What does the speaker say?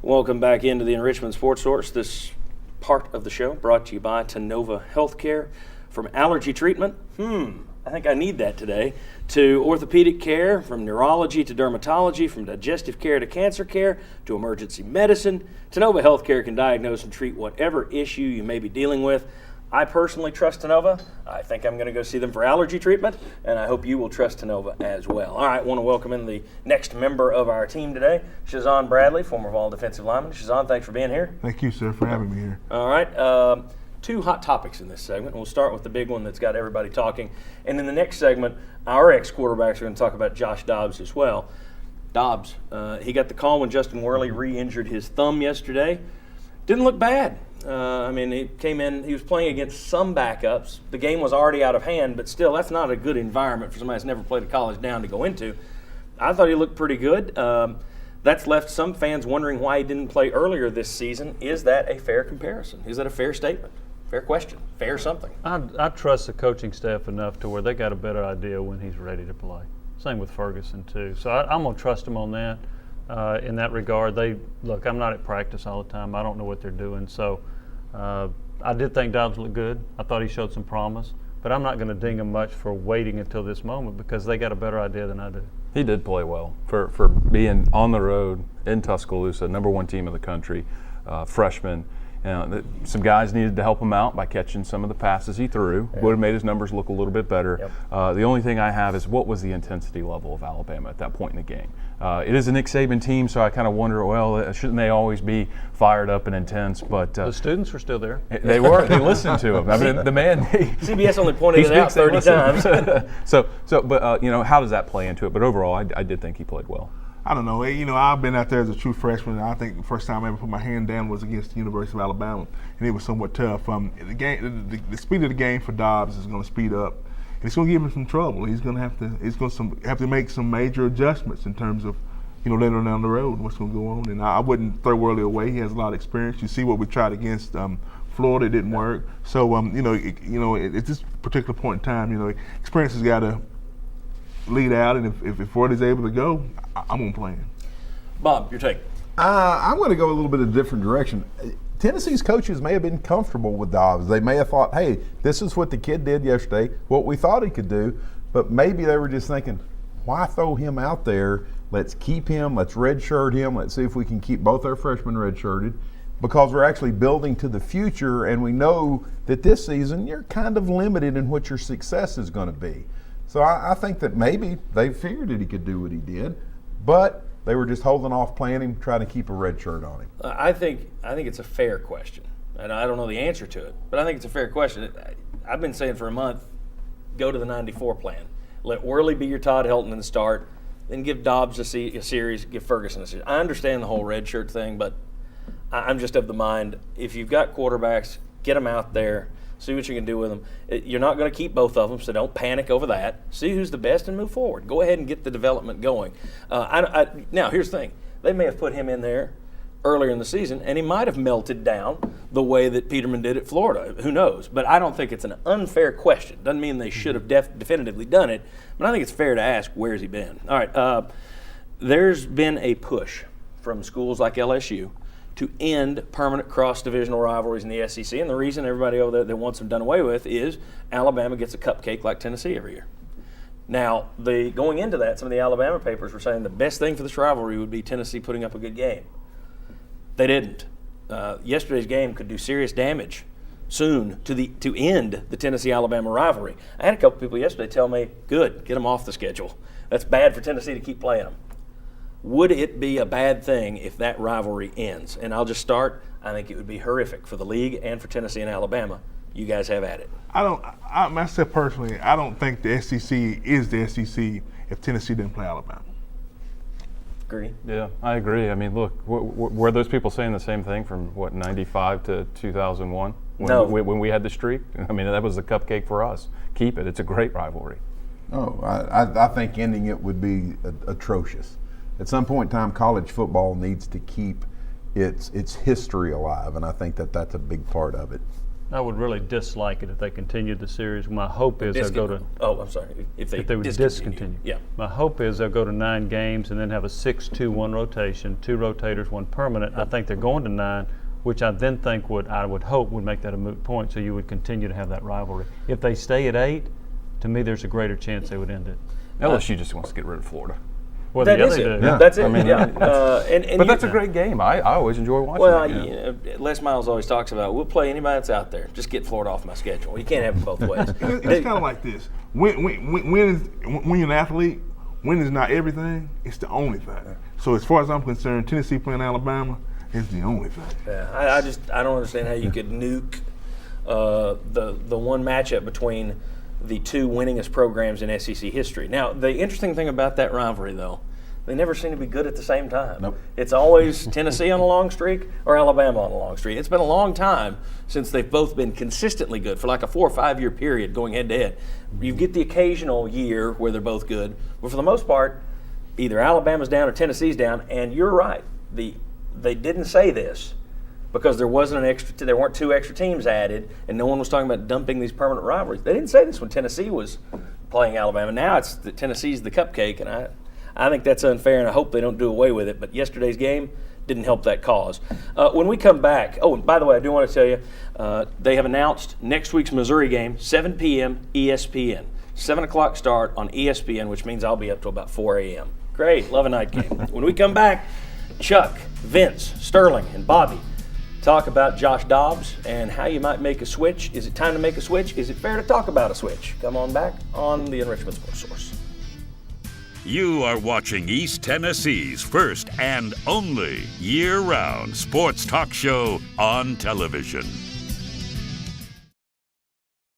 Welcome back into the Enrichment Sports Source. This part of the show brought to you by Tennova Healthcare. From allergy treatment, I think I need that today, to orthopedic care, from neurology to dermatology, from digestive care to cancer care, to emergency medicine. Tennova Healthcare can diagnose and treat whatever issue you may be dealing with. I personally trust Tennova. I think I'm going to go see them for allergy treatment, and I hope you will trust Tennova as well. All right, I want to welcome in the next member of our team today, Shazan Bradley, former Vol defensive lineman. Shazan, thanks for being here. Thank you, sir, for having me here. All right, two hot topics in this segment. We'll start with the big one that's got everybody talking, and in the next segment, our ex-quarterbacks are going to talk about Josh Dobbs as well. Dobbs, he got the call when Justin Worley re-injured his thumb yesterday. Didn't look bad. He came in, he was playing against some backups. The game was already out of hand, but still, that's not a good environment for somebody that's never played a college down to go into. I thought he looked pretty good. That's left some fans wondering why he didn't play earlier this season. Is that a fair comparison? Is that a fair statement? Fair question? Fair something? I trust the coaching staff enough to where they got a better idea when he's ready to play. Same with Ferguson, too. So I'm going to trust him on that. In that regard, I'm not at practice all the time. I don't know what they're doing. So I did think Dobbs looked good. I thought he showed some promise. But I'm not going to ding him much for waiting until this moment because they got a better idea than I do. He did play well for being on the road in Tuscaloosa, number one team in the country, freshman. Some guys needed to help him out by catching some of the passes he threw. Yeah. Would have made his numbers look a little bit better. Yep. The only thing I have is what was the intensity level of Alabama at that point in the game? It is a Nick Saban team, so I kind of wonder, well, shouldn't they always be fired up and intense? But the students were still there. They were. They listened to him. I mean, the man. CBS only pointed it out 30 times. But how does that play into it? But overall, I did think he played well. I don't know. I've been out there as a true freshman, and I think the first time I ever put my hand down was against the University of Alabama, and it was somewhat tough. The speed of the game for Dobbs is going to speed up, and it's going to give him some trouble. He's going to have to make some major adjustments in terms of, later down the road, what's going to go on. And I wouldn't throw Worley away. He has a lot of experience. You see what we tried against Florida, it didn't work. So, at this particular point in time, experience has got to lead out, and if Worley's able to go, I'm going to play him. Bob, your take? I'm going to go a little bit of a different direction. Tennessee's coaches may have been comfortable with Dobbs. They may have thought, hey, this is what the kid did yesterday, what we thought he could do, but maybe they were just thinking, why throw him out there? Let's keep him, let's redshirt him, let's see if we can keep both our freshmen redshirted, because we're actually building to the future, and we know that this season you're kind of limited in what your success is going to be. So I think that maybe they figured that he could do what he did, but they were just holding off playing him, trying to keep a red shirt on him. I think it's a fair question, and I don't know the answer to it, but I think it's a fair question. I've been saying for a month, go to the 94 plan. Let Worley be your Todd Helton in the start, then give Dobbs a series, give Ferguson a series. I understand the whole red shirt thing, but I'm just of the mind, if you've got quarterbacks, get them out there. See what you can do with them. You're not going to keep both of them, so don't panic over that. See who's the best and move forward. Go ahead and get the development going. Now, here's the thing. They may have put him in there earlier in the season, and he might have melted down the way that Peterman did at Florida. Who knows? But I don't think it's an unfair question. Doesn't mean they should have definitively done it, but I think it's fair to ask, where's he been? All right, there's been a push from schools like LSU to end permanent cross-divisional rivalries in the SEC. And the reason everybody over there that wants them done away with is Alabama gets a cupcake like Tennessee every year. Now, going into that, some of the Alabama papers were saying the best thing for this rivalry would be Tennessee putting up a good game. They didn't. Yesterday's game could do serious damage soon to end the Tennessee-Alabama rivalry. I had a couple people yesterday tell me, good, get them off the schedule. That's bad for Tennessee to keep playing them. Would it be a bad thing if that rivalry ends? And I'll just start. I think it would be horrific for the league and for Tennessee and Alabama. You guys have at it. Myself personally, I don't think the SEC is the SEC if Tennessee didn't play Alabama. Agree? Yeah, I agree. I mean, look, were those people saying the same thing from, 95 to 2001? No. When we had the streak? I mean, that was the cupcake for us. Keep it. It's a great rivalry. Oh, I think ending it would be atrocious. At some point in time, college football needs to keep its history alive, and I think that's a big part of it. I would really dislike it if they continued the series. My hope is they'll go to. Oh, I'm sorry. If they would discontinue. discontinue. Yeah. My hope is they'll go to 9 games and then have a 6-2-1 rotation, 2 rotators, 1 permanent. I think they're going to 9, which I then think I would hope would make that a moot point, so you would continue to have that rivalry. If they stay at 8, to me there's a greater chance they would end it. LSU just wants to get rid of Florida. Well, That yeah, is they it. do. Yeah. That's it. I mean, yeah. But that's a great game. I always enjoy watching Well, it. you know. Les Miles always talks about we'll play anybody that's out there. Just get Florida off my schedule. You can't have it both ways. It's kind of like this. When you're an athlete, winning is not everything. It's the only thing. So as far as I'm concerned, Tennessee playing Alabama is the only thing. Yeah, I don't understand how you could nuke the one matchup between the 2 winningest programs in SEC history. Now, the interesting thing about that rivalry, though, they never seem to be good at the same time. Nope. It's always Tennessee on a long streak or Alabama on a long streak. It's been a long time since they've both been consistently good for like a 4 or 5 year period going head to head. You get the occasional year where they're both good, but for the most part, either Alabama's down or Tennessee's down. And you're right. They didn't say this because there weren't 2 extra teams added, and no one was talking about dumping these permanent rivalries. They didn't say this when Tennessee was playing Alabama. Now it's Tennessee's the cupcake, and I think that's unfair, and I hope they don't do away with it. But yesterday's game didn't help that cause. When we come back, oh, and by the way, I do want to tell you, they have announced next week's Missouri game, 7 p.m. ESPN. 7 o'clock start on ESPN, which means I'll be up till about 4 a.m. Great, love a night game. When we come back, Chuck, Vince, Sterling, and Bobby talk about Josh Dobbs and how you might make a switch. Is it time to make a switch? Is it fair to talk about a switch? Come on back on the Enrichment Sports Source. You are watching East Tennessee's first and only year-round sports talk show on television.